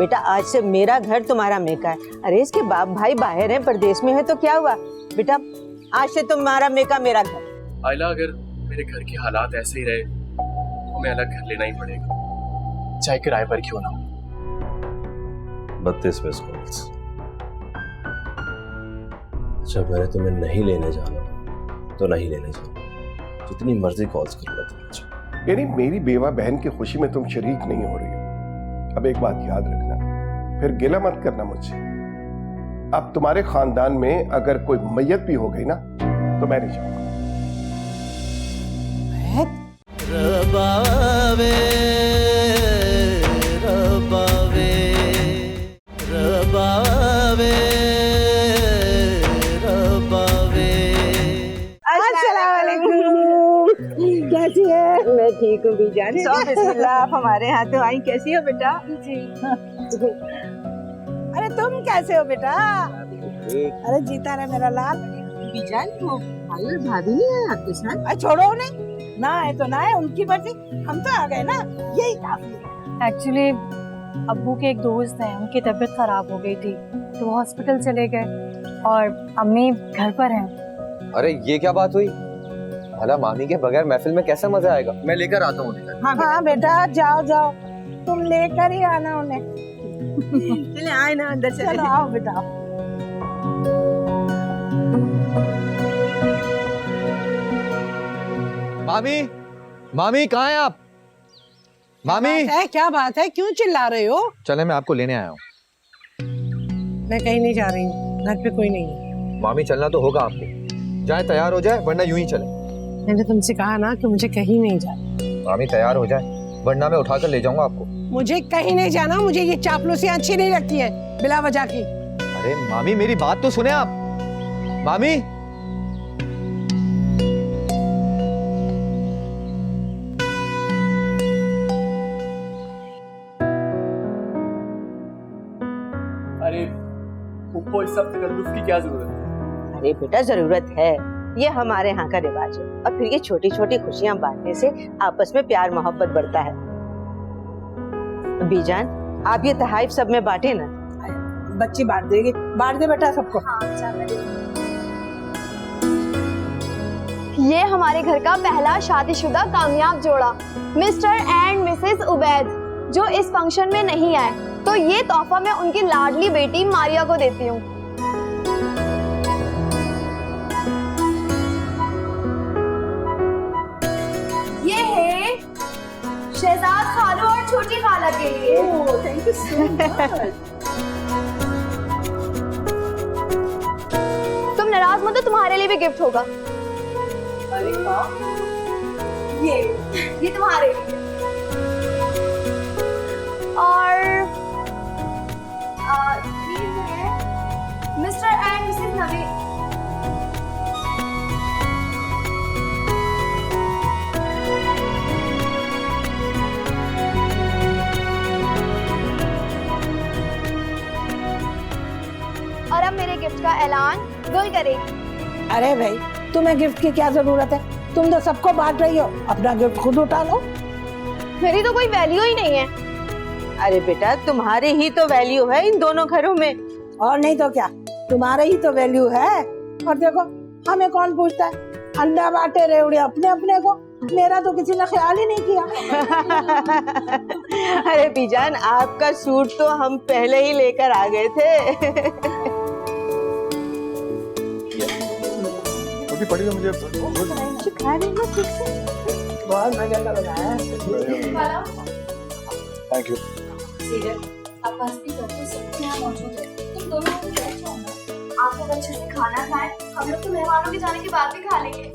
बेटा आज से मेरा घर तुम्हारा मेका है। अरे इसके बाप भाई बाहर हैं, परदेश में है तो क्या हुआ बेटा, आज से तुम्हारा मेका मेरा घर। आयला अगर मेरे घर के हालात ऐसे ही रहे तो हमें अलग घर लेना ही पड़ेगा, चाहे किराए पर क्यों ना हो। 32 मिस कॉल्स। अच्छा मैंने तुम्हें नहीं लेने जाना तो नहीं लेने जाना, जितनी मर्जी कॉल्स कर लो तुम। यानी मेरी बेवा बहन की खुशी में तुम शरीक नहीं हो रही हो। अब एक बात याद रखना, फिर गिला मत करना मुझसे। अब तुम्हारे खानदान में अगर कोई मैयत भी हो गई ना तो मैं नहीं चाहूंगा। रबावे रबावे रबावे रबावे। अस्सलाम वालेकुम, कैसी है? मैं ठीक हूँ बीजान। बिस्मिल्लाह, आप हमारे यहाँ तो आई। कैसी हो बेटा? जी। अरे तुम कैसे हो बेटा? अरे जीता रहे मेरा लाल। बीजान वो भाई और भाभी नहीं आए आपके साथ? अरे छोड़ो उन्हें, ना है तो ना है, उनकी मर्जी, हम तो आ गए ना, यही काफी है। एक्चुअली अब्बू के एक दोस्त हैं, उनकी तबीयत खराब हो गई थी तो वो हॉस्पिटल चले गए और अम्मी घर पर हैं। अरे ये क्या बात हुई? भला मामी के बगैर महफिल में कैसा मजा आएगा? मैं लेकर आता हूँ उन्हें। हाँ बेटा जाओ जाओ, तुम लेकर ही आना उन्हें। चले आए ना अंदर चले। चलो आओ बेटा। मामी, मामी कहाँ हैं आप? मामी है क्या बात है, क्यों चिल्ला रहे हो? चले मैं आपको लेने आया हूँ। मैं कहीं नहीं जा रही हूँ, घर पे कोई नहीं है। मामी चलना तो होगा आपको, जाए तैयार हो जाए वरना यूं ही चले। मैंने तुमसे कहा ना कि मुझे कहीं नहीं जाना। मामी तैयार हो जाए वरना मैं उठाकर ले जाऊंगा आपको। मुझे कहीं नहीं जाना, मुझे ये चापलूसियां अच्छी नहीं लगती है बिला वजह की। अरे मामी मेरी बात तो सुने आप। मामी अरे उनको इस सब तकल्लुफ की क्या जरूरत है? अरे बेटा जरूरत है, ये हमारे यहाँ का रिवाज है और फिर ये छोटी छोटी खुशियाँ बांटने से आपस में प्यार मोहब्बत बढ़ता है। बीजान आप ये तहाइफ सब में बांटे ना। बच्ची बांट देगी, बांट दे बेटा सबको। ये हमारे घर का पहला शादीशुदा कामयाब जोड़ा मिस्टर एंड मिसेस उबैद जो इस फंक्शन में नहीं आए, तो ये तोहफा मैं उनकी लाडली बेटी मारिया को देती हूँ। ये है शहजाद खालू और छोटी खाला के लिए। Oh thank you so much. तुम नाराज मत हो, तुम्हारे लिए भी गिफ्ट होगा। अरे वाह, ये तुम्हारे लिए। और ये है मिस्टर एंड मिसेस नवीन। और अब मेरे गिफ्ट का ऐलान गुल करेगी। अरे भाई तुम्हें गिफ्ट की क्या जरूरत है, तुम तो सबको बांट रही हो, अपना गिफ्ट खुद उठा लो। मेरी तो कोई वैल्यू ही नहीं है। अरे बेटा तुम्हारे ही तो वैल्यू है इन दोनों घरों में। और नहीं तो क्या, तुम्हारे ही तो वैल्यू है। और देखो हमें कौन पूछता है, अंडा बांटे रेवड़े अपने अपने को, मेरा तो किसी ने ख्याल ही नहीं किया। अरे बीजान आपका सूट तो हम पहले ही लेकर आ गए थे। अभी पड़ी तो मुझे बहुत मजा का बनाया। Thank you. आप मस्ती करते सबके यहाँ मौजूद है, तुम दोनों लोग बैठ जाओ ना। आप लोग अच्छे से खाना खाएं, हम लोग तो मेहमानों के जाने के बाद भी खा लेंगे।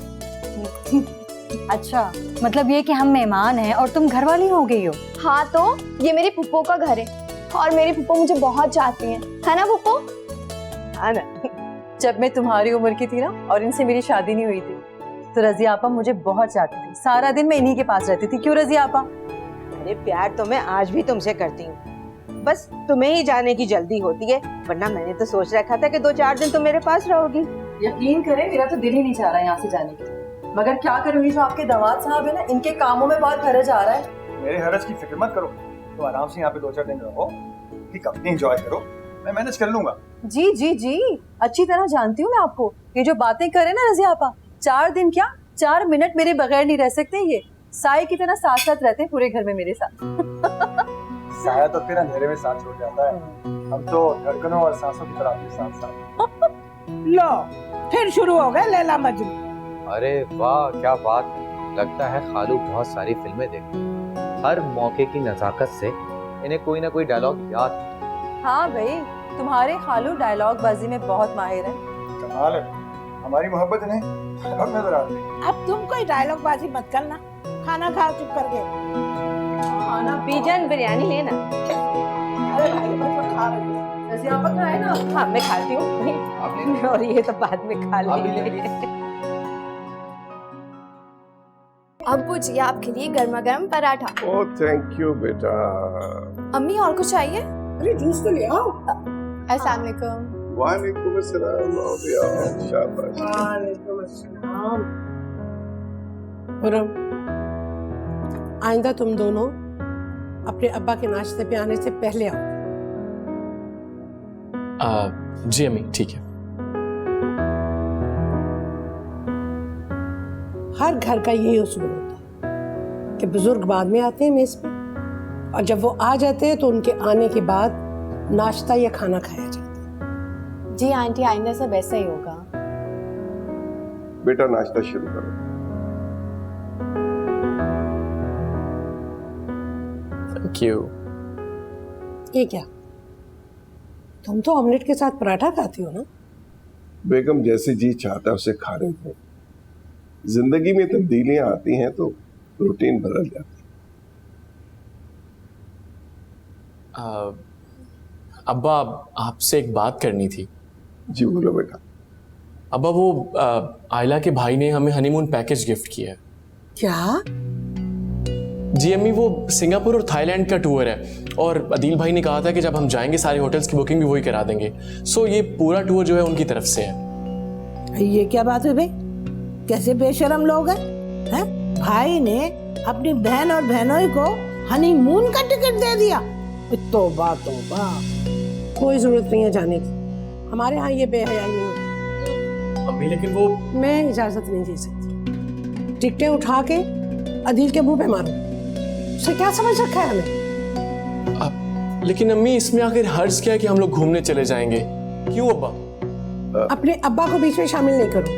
अच्छा मतलब ये कि हम मेहमान हैं और तुम घरवाली हो गई हो? हाँ तो ये मेरी फुप्पो का घर है और मेरी फुप्पो मुझे बहुत चाहती हैं, है ना फुप्पो? हाँ ना। जब मैं तुम्हारी उम्र की थी ना और इनसे मेरी शादी नहीं हुई थी तो रजिया आपा मुझे बहुत चाहती थी, सारा दिन मैं इन्हीं के पास रहती थी। क्यों रजिया आपा? अरे प्यार तो मैं आज भी तुमसे करती हूँ, बस तुम्हें ही जाने की जल्दी होती है, वरना मैंने तो सोच रखा था कि 2-4 दिन तुम मेरे पास रहोगी। यकीन करें मेरा तो दिल ही नहीं चाह रहा यहाँ से जाने के, मगर क्या करूँगी, जो आपके दामाद साहब है ना, इनके कामों में बहुत हरज आ रहा है। मेरे हरज की फिक्र मत करो, तो आराम से यहाँ पे 2-4 दिन रहो, ठीक, अपनी एंजॉय करो, मैं मैनेज कर लूंगा। जी जी जी, अच्छी तरह जानती हूँ मैं आपको। ये जो बातें करे ना रज़िया आपा, 4 दिन क्या 4 मिनट मेरे बगैर नहीं रह सकते। ये साए की तरह साथ साथ रहते हैं पूरे घर में मेरे साथ। साया तो फिर अंधेरे में साथ छोड़ जाता है, हम तो धड़कनों और सांसों की तरह आपके साथ साथ। लो फिर शुरू हो गए लैला मजनू। अरे वाह, क्या बात है। लगता है खालू बहुत सारी फिल्में देखती हैं। हर मौके की नजाकत से इन्हें कोई ना कोई डायलॉग याद है। हाँ भाई, तुम्हारे खालू डायलॉग बाजी में बहुत माहिर है। कमाल है, हमारी मोहब्बत इन्हें डायलॉग नजर आती है। अब तुम कोई डायलॉग बाजी मत करना, खाना खाओ चुप करके। खाना पीजन बिरयानी लेना। अरे भाई मैं तो खा रही हूँ। रज़िया आपा खाए ना? हाँ मैं खाती हूँ, और ये तो बाद में खा लेंगे। अब्बू जी आपके लिए गर्मा गर्म पराठा। ओ थैंक यू बेटा। अम्मी और कुछ चाहिए? अरे जूस तो ले आओ। अस्सलाम वालेकुम। वालेकुम अस्सलाम। शाबाश। वालेकुम अस्सलाम। खुरम, आइंदा तुम दोनों अपने अब्बा के नाश्ते पे आने से पहले आओ। जी अम्मी, ठीक है। हर घर का यही उसूल होता है कि बुजुर्ग बाद में आते हैं मेज पे, और जब वो आ जाते हैं तो उनके आने के बाद नाश्ता या खाना खाया जाता है। जी आंटी, आइंदा से वैसा ही होगा। बेटा नाश्ता शुरू करो। Thank you. ये क्या, तुम तो ऑमलेट के साथ पराठा खाती हो ना? बेगम जैसे जी चाहता है उसे खा रही थे। जिंदगी में तब्दीलियां आती हैं तो रूटीन बदल जाती है। अब्बा, आपसे एक बात करनी थी। जी बोलो बेटा। अब्बा, वो आयला के भाई ने हमें हनीमून पैकेज गिफ्ट किया है। क्या? जी अम्मी, वो सिंगापुर और थाईलैंड का टूर है, और अदील भाई ने कहा था कि जब हम जाएंगे सारे होटल्स की बुकिंग भी वही करा देंगे। सो ये पूरा टूर जो है उनकी तरफ से है। ये क्या बात है भाई, कैसे बेशरम लोग हैं? भाई ने अपनी बहन और बहनोई को हनीमून का टिकट दे दिया। तौबा तौबा, कोई जरूरत नहीं है जाने की, हमारे यहाँ ये बेहयाई नहीं होती। अम्मी लेकिन वो, मैं इजाजत नहीं दे सकती। टिकटें उठा के अदील के मुंह पे मारो, उसे क्या समझ रखा है हमें? लेकिन अम्मी इसमें आखिर हर्ज क्या है कि हम लोग घूमने चले जाएंगे? क्यों अब्बा? अपने अब्बा को बीच में शामिल नहीं करो।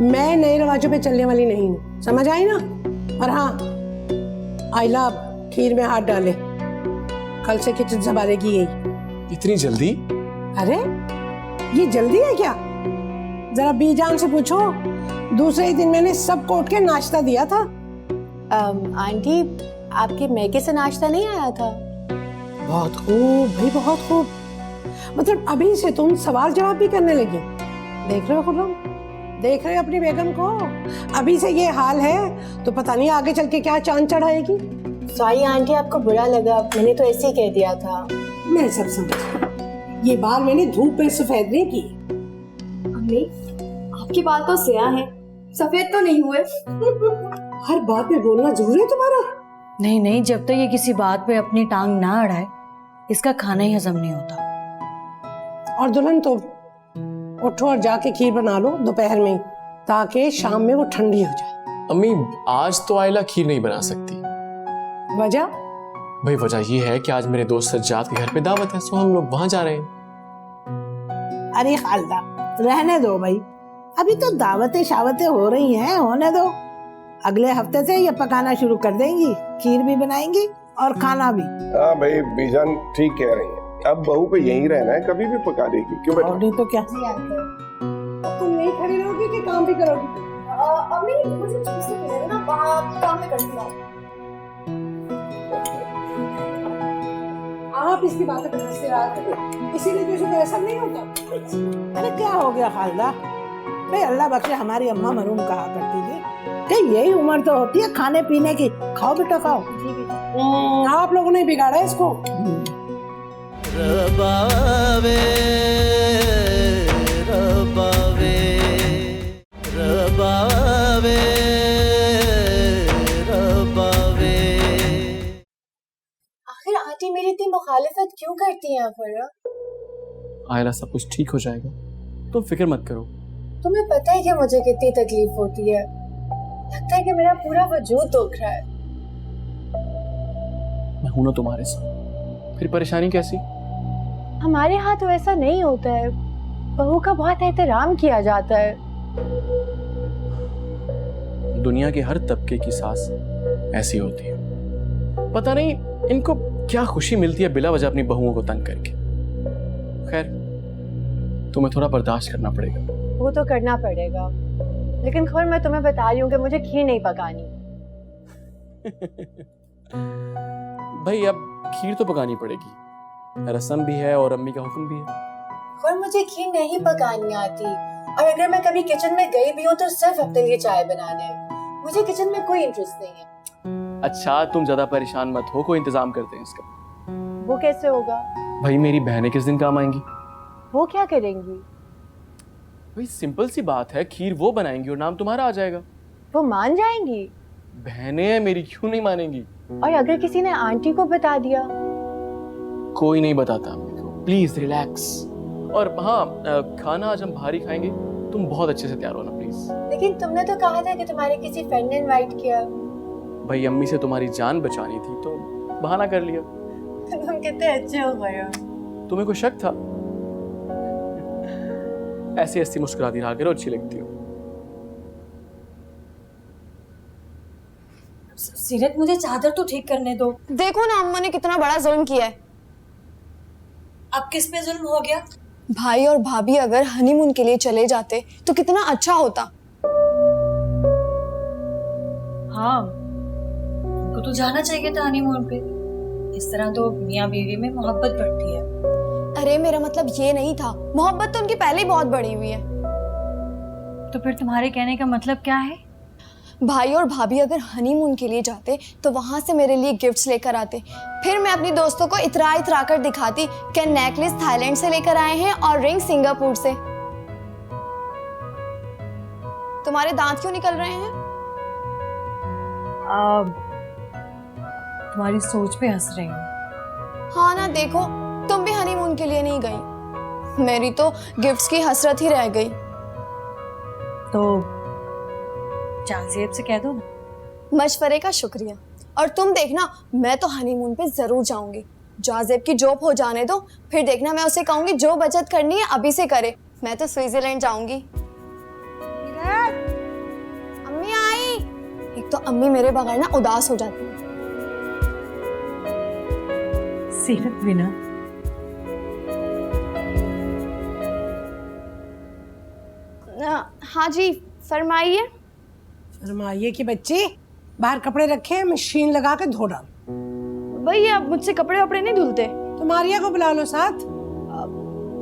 मैं नए रिवाजों पे चलने वाली नहीं हूँ, समझ आई ना? और हाँ, आइला खीर में हाथ डाले, कल से किचन संभालेगी यही। इतनी जल्दी? अरे ये जल्दी है क्या? जरा बीजान से पूछो, दूसरे ही दिन मैंने सबको उठ के नाश्ता दिया था। आंटी, आपके मैके से नाश्ता नहीं आया था? बहुत खूब भाई, बहुत खूब। मतलब अभी से तुम सवाल जवाब भी करने लगी। देख रहे हो खुर्रम, देख रहे हो अपनी बेगम को? अभी से ये हाल है तो पता नहीं आगे चल के क्या चांद चढ़ाएगी। सॉरी आंटी, आपको बुरा लगा, मैंने तो ऐसे ही कह दिया था। मैं सब समझ, ये बाल मैंने धूप में सफेद नहीं की। अम्मी, आपके बाल तो स्याह हैं, सफेद तो नहीं हुए। हर बात में बोलना जरूरी है तुम्हारा? नहीं नहीं, जब तक ये किसी बात पे अपनी टांग ना अड़ाए, इसका खाना ही हजम नहीं होता। और दुल्हन तो उठो और जाके खीर बना लो दोपहर में, ताकि शाम में वो ठंडी हो जाए। अम्मी, आज तो आयला खीर नहीं बना सकती। वजह? भाई वजह ये है कि आज मेरे दोस्त सज्जाद के घर पे दावत है, सो हम लोग वहां जा रहे हैं। अरे खालदा, रहने दो भाई, अभी तो दावतें शावतें हो रही हैं, होने दो। अगले हफ्ते से ये पकाना शुरू कर देंगी, खीर भी बनाएंगी और खाना भी। हाँ भाई, बीजान ठीक कह रही है, अब बहू पे यहीं रहना है, कभी भी पका देगी। क्यों बेटा? नहीं तो क्या, तुम नहीं खड़ी रहोगी कि काम भी करोगी? अम्मी मुझे जूस लेना ना, वहाँ काम में करती हूँ। आप इसकी बातें समझते रहा करो, इसीलिए तो इसको ऐसा नहीं होता। अरे क्या हो गया खालदा भाई, अल्लाह बख्शे, हमारी अम्मा मरूम कहा करती थी कि यही उम्र तो होती है खाने पीने की, खाओ बेटा खाओ। आप लोगों ने बिगाड़ा इसको। रबावे रबावे रबावे रबावे। आखिर फिक्र क्यों करती हैं आफरा? आयरा, सब कुछ ठीक हो जाएगा, तुम फिक्र मत करो। तुम्हें पता है कि मुझे कितनी तकलीफ होती है? लगता है कि मेरा पूरा वजूद दुख रहा है। मैं हूं ना तुम्हारे साथ, फिर परेशानी कैसी? हमारे यहाँ तो ऐसा नहीं होता है, बहू का बहुत एहतराम किया जाता है। दुनिया के हर तबके की सास ऐसी होती है। पता नहीं इनको क्या खुशी मिलती है बिला वजह अपनी बहुओं को तंग करके। खैर, तुम्हें थोड़ा बर्दाश्त करना पड़ेगा। वो तो करना पड़ेगा, लेकिन खैर मैं तुम्हें बता रही हूँ कि मुझे खीर नहीं पकानी। भाई, अब खीर तो पकानी पड़ेगी, रस्म भी है और अम्मी का हुक्म भी है। और मुझे खीर नहीं पकानी आती, और अगर मैं कभी किचन में गई भी हूँ तो सिर्फ अपने लिए चाय बनाने। मुझे किचन में कोई इंटरेस्ट नहीं है। अच्छा, तुम ज्यादा परेशान मत हो, कोई इंतजाम करते हैं इसका। वो कैसे होगा? भाई, मेरी बहनें किस दिन काम आएंगी? वो क्या करेंगी? भाई, सिंपल सी बात है, खीर वो बनाएंगी और नाम तुम्हारा आ जाएगा। वो मान जाएंगी? बहनें हैं मेरी, क्यों नहीं मानेंगी? और अगर किसी ने आंटी को बता दिया? कोई नहीं बताता अम्मी को, प्लीज रिलैक्स। और हाँ, खाना आज हम भारी खाएंगे, तुम बहुत अच्छे से तैयार होना प्लीज। लेकिन तुमने तो कहा था कि तुम्हारे किसी फ्रेंड ने इनवाइट किया। भाई, अम्मी से तुम्हारी जान बचानी थी तो बहाना कर लिया। तुम कितने अच्छे हो गए हो। तुम्हें कोई शक था? ऐसी ऐसी मुस्कुराती रहा करो, अच्छी लगती हो। सीरत, मुझे चादर तो ठीक करने दो। देखो ना, अम्मा ने कितना बड़ा जुल्म किया है। अब किस पे जुल्म हो गया? भाई और भाभी अगर हनीमून के लिए चले जाते तो कितना अच्छा होता। हाँ, उनको तो जाना चाहिए था हनीमून पे। इस तरह तो मियां बीवी में मोहब्बत बढ़ती है। अरे, मेरा मतलब ये नहीं था, मोहब्बत तो उनकी पहले ही बहुत बढ़ी हुई है। तो फिर तुम्हारे कहने का मतलब क्या है? भाई और भाभी अगर हनीमून के लिए जाते तो वहां से मेरे लिए गिफ्ट्स लेकर आते, फिर मैं अपनी दोस्तों को इतरा इतरा कर दिखाती कि नेकलेस थाईलैंड से लेकर आए हैं और रिंग सिंगापुर से। तुम्हारे दांत क्यों निकल रहे हैं? तुम्हारी सोच पे हंस रही हूँ। हाँ ना, देखो तुम भी हनीमून के लिए नहीं गई, मेरी तो गिफ्ट्स की हसरत ही रह गई। तो जाज़ेब से कह दो ना। मशवरे का शुक्रिया। और तुम देखना, मैं तो हनीमून पे जरूर जाऊंगी। जाज़ेब की जॉब हो जाने दो, फिर देखना मैं उसे कहूंगी जो बचत करनी है अभी से करे। मैं तो स्विट्जरलैंड जाऊंगी। अम्मी आई। एक तो अम्मी मेरे बगैर ना उदास हो जाती है। सीरत बिना हाँ जी, फरमाइए। फरमाइए कि बच्ची, बाहर कपड़े रखे हैं, मशीन लगा के धो डाल। भाई, आप मुझसे कपड़े वपड़े नहीं धुलते? तो मारिया को बुला लो साथ।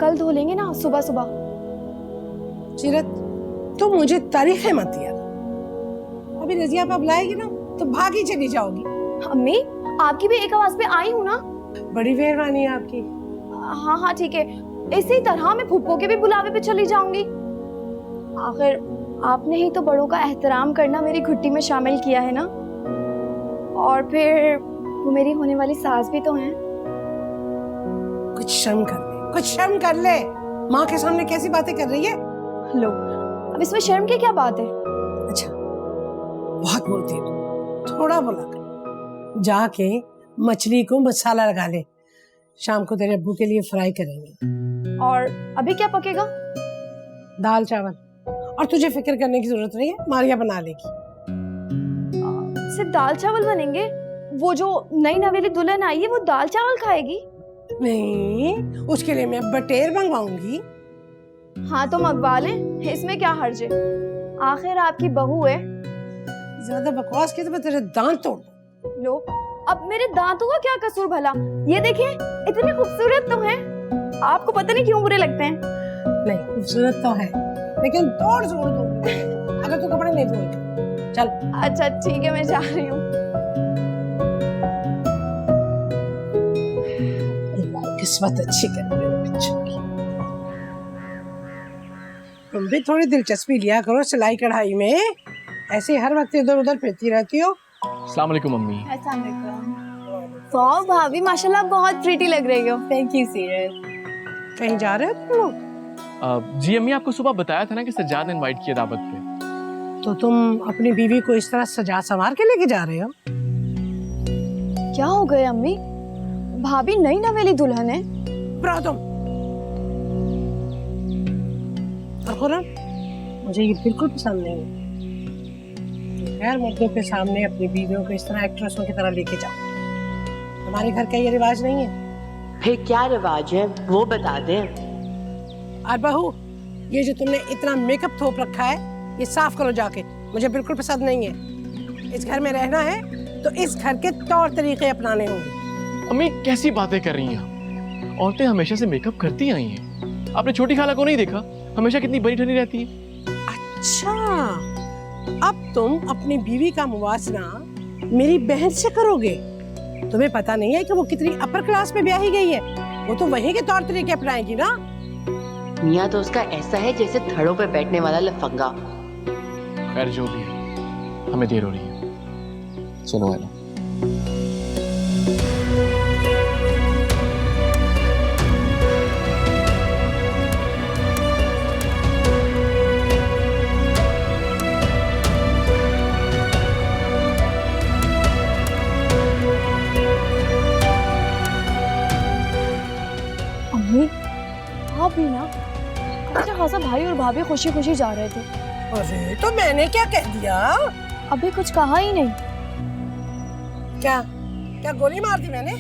कल धो लेंगे ना, सुबह सुबह। सीरत, तुम मुझे तारीखें मत यार। अभी रजिया पर बुलाएगी ना तो भागी चली जाओगी। अम्मी, आपकी भी एक आवाज पे आई हूँ ना। बड़ी मेहरबानी है आपकी। हाँ हाँ ठीक है, इसी तरह मैं फुप्पो के भी बुलावे पे चली जाऊंगी। आखिर आपने ही तो बड़ों का एहतराम करना मेरी घुट्टी में शामिल किया है ना। और फिर वो मेरी होने वाली सास भी तो हैं। कुछ शर्म कर ले, कुछ शर्म कर ले। माँ के सामने कैसी बातें कर रही है। लो, अब इसमें शर्म की क्या बात है? अच्छा, बहुत बोलती है तू, थोड़ा बोला कर। जाके मछली को मसाला लगा ले, शाम को तेरे अब्बू के लिए फ्राई करेंगे। और अभी क्या पकेगा? दाल चावल। और तुझे फिक्र करने की जरूरत नहीं है, मारिया बना लेगी। सिर्फ दाल चावल बनेंगे? वो जो नई नवेली दुल्हन आई है वो दाल चावल खाएगी? नहीं, उसके लिए मैं बटेर मंगवाऊंगी। हाँ तो मंगवा लें, इसमें क्या हर्ज है, आखिर आपकी बहू है। ज्यादा बकवास की तो मैं तेरे दांत तोड़ दूं। लो, अब मेरे दांतों का क्या कसूर भला? ये देखिए, इतने खूबसूरत तो हैं, आपको पता नहीं क्यों बुरे लगते हैं। नहीं, खूबसूरत तो है, लेकिन तोड़ जोड़ दूंगी अगर तू कपड़े नहीं धोएगी। चल। अच्छा ठीक है, मैं जा रही हूँ। किस्मत अच्छी कर रहे हो बच्चों की। तुम भी थोड़ी दिलचस्पी लिया करो सिलाई कढ़ाई में, ऐसे हर वक्त इधर उधर फिरती रहती हो। अस्सलाम वालेकुम मम्मी। अस्सलाम वालेकुम। वाह भाभी माशाल्लाह बहुत प्रीटी लग रही हो। Thank you serious. कहीं जा रहे हो तुम लोग? जी अम्मी, आपको सुबह बताया था ना कि सज्जाद ने इनवाइट किया दावत पे। तो तुम अपनी बीवी को इस तरह सजा संवार के लेके जा रहे हो? क्या हो गए अम्मी? भाभी नई नवेली दुल्हन है। तुम और खुरम, मुझे ये बिल्कुल पसंद नहीं है। गैर मर्दों के सामने अपनी बीवियों को इस तरह एक्ट्रेसों की तरह लेके जाओ। हमारे घर का ये रिवाज नहीं है। फिर क्या रिवाज है वो बता दें। और बहू, ये जो तुमने इतना मेकअप थोप रखा है, ये साफ करो जाके। मुझे बिल्कुल पसंद नहीं है। इस घर में रहना है तो इस घर के तौर तरीके अपनाने होंगे। अम्मी कैसी बातें कर रही हैं? औरतें हमेशा से मेकअप करती आई हैं। आपने छोटी खाला को नहीं देखा? हमेशा कितनी बनी ठनी रहती है। अच्छा, अब तुम अपनी बीवी का मुवाजना मेरी बहन से करोगे? तुम्हें पता नहीं है कि वो कितनी अपर क्लास में ब्याही गई है? वो तो वहीं के तौर तरीके अपनाएगी ना। मियाँ तो उसका ऐसा है जैसे थड़ों पे बैठने वाला लफंगा। खैर जो भी है, हमें देर हो रही है। सुनो आयला, अम्मी आप भी ना अच्छा खासा भाई और भाभी खुशी खुशी जा रहे थे। अरे तो मैंने क्या कह दिया? अभी कुछ कहा ही नहीं। क्या क्या गोली मार दी मैंने?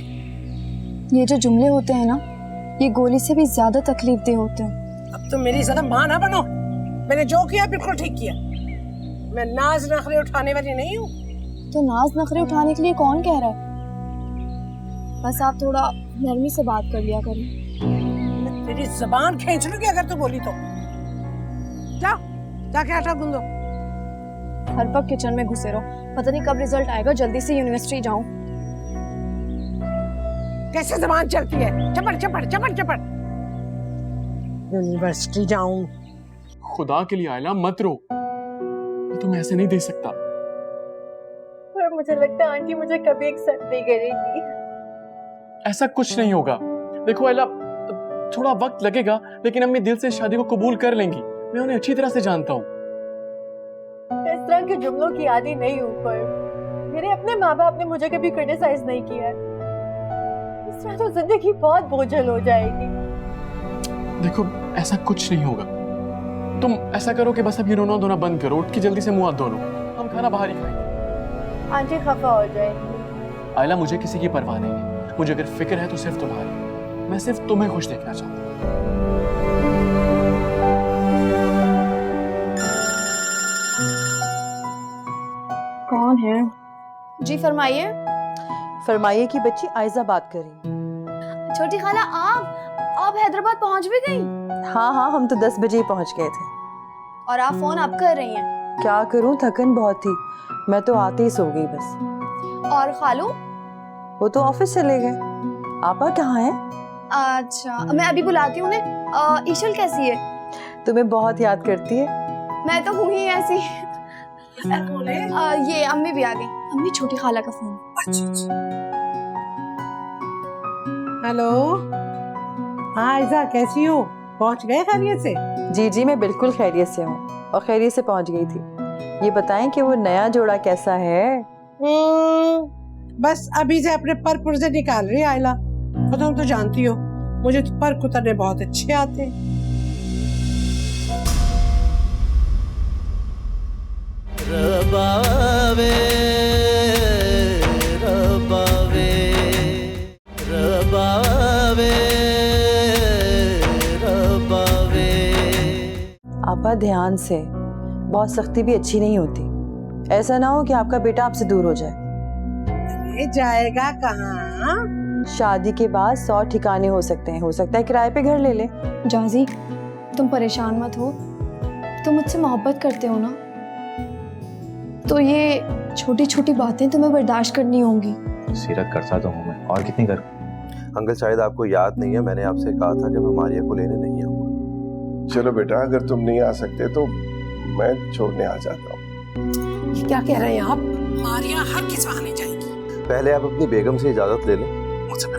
ये जो जुमले होते हैं ना, ये गोली से भी ज्यादा तकलीफ दे होते हैं। अब तुम मेरी ज्यादा मां ना बनो। मैंने जो किया बिल्कुल ठीक किया। मैं नाज नखरे उठाने वाली नहीं हूँ। तो नाज नखरे उठाने के लिए कौन कह रहा है? बस आप थोड़ा नरमी से बात कर लिया करें। तेरी जबान खींच लूंगी अगर तू बोली तो। जा जाके आटा गूंदो। हर वक्त किचन में घुसे रहो, पता नहीं कब रिजल्ट आएगा। जल्दी से यूनिवर्सिटी जाऊं। कैसे जबान चलती है? चपड़ चपड़ चपड़ चपड़। यूनिवर्सिटी जाऊं? खुदा के लिए आयला मत रो, मैं तुम्हें ऐसे नहीं दे सकता। पर मुझे लगता है आंटी मुझे कभी एक्सेप्ट नहीं करेगी। ऐसा कुछ नहीं होगा। देखो आयला, थोड़ा वक्त लगेगा, लेकिन अम्मी दिल से शादी को कबूल कर लेंगी। मैं उन्हें अच्छी तरह से जानता हूँ। इस तरह के जुमलों की आदी नहीं हूँ, पर मेरे अपने माँ बाप ने मुझे कभी क्रिटिसाइज नहीं किया। इस तरह तो जिंदगी बहुत बोझल हो जाएगी। देखो ऐसा कुछ नहीं होगा। तुम ऐसा करो कि बस अब ये रोना धोना बंद करो, उठ के जल्दी से मुंह हाथ धो लो। हम खाना बाहर ही खाएंगे। आंटी खफा हो जाएगी। आयला मुझे किसी की परवाह नहीं है। मुझे अगर फिक्र है तो सिर्फ तुम्हारी। मैं सिर्फ तुम्हें खुश देखना चाहता हूँ। कौन है? जी फरमाइए। फरमाइए की बच्ची आयजा बात कर रही। छोटी खाला आप हैदराबाद पहुंच भी गई? हाँ हाँ, हम तो 10 बजे ही पहुंच गए थे। और आप फोन अब कर रही हैं? क्या करूं, थकन बहुत थी। मैं तो आते ही सो गई बस। और खालू? वो तो ऑफिस चले गए। आपा कहाँ है? अच्छा मैं अभी बुलाती हूँ उन्हें। ईशल कैसी है? तुम्हें बहुत याद करती है। मैं तो हूँ ही ऐसी। ये अम्मी भी आ गई। अम्मी छोटी खाला का फोन। अच्छा। हेलो, हाँ आयजा कैसी हो? पहुंच गए खैरियत से? जी जी मैं बिल्कुल खैरियत से हूँ और खैरियत से पहुंच गई थी। ये बताएं कि वो नया जोड़ा कैसा है? बस अभी से अपने पर पुर्जे निकाल रही है आयला। और तुम तो जानती हो मुझे तो पर कुतरने बहुत अच्छे आते हैं। रबावे रबावे रबावे रबावे। आपा ध्यान से, बहुत सख्ती भी अच्छी नहीं होती। ऐसा ना हो कि आपका बेटा आपसे दूर हो जाए। अरे जाएगा कहाँ? शादी के बाद 100 ठिकाने हो सकते हैं। हो सकता है किराए पे घर ले ले। जाजी तुम परेशान मत हो, तुम मुझसे मोहब्बत करते हो ना, तो ये छोटी छोटी बातें तुम्हें बर्दाश्त करनी होंगी। सीरत करता तो हूँ मैं, और कितनी करूँ। अंकल शायद आपको याद नहीं है, मैंने आपसे कहा था कि मैं मारिया को लेने नहीं आऊंगा। चलो बेटा, अगर तुम नहीं आ सकते तो मैं छोड़ने आ जाता हूँ। क्या कह रहे हैं आप? मारिया हर किस बहाने जाएगी। पहले आप अपनी बेगम से इजाजत ले लें, मुझसे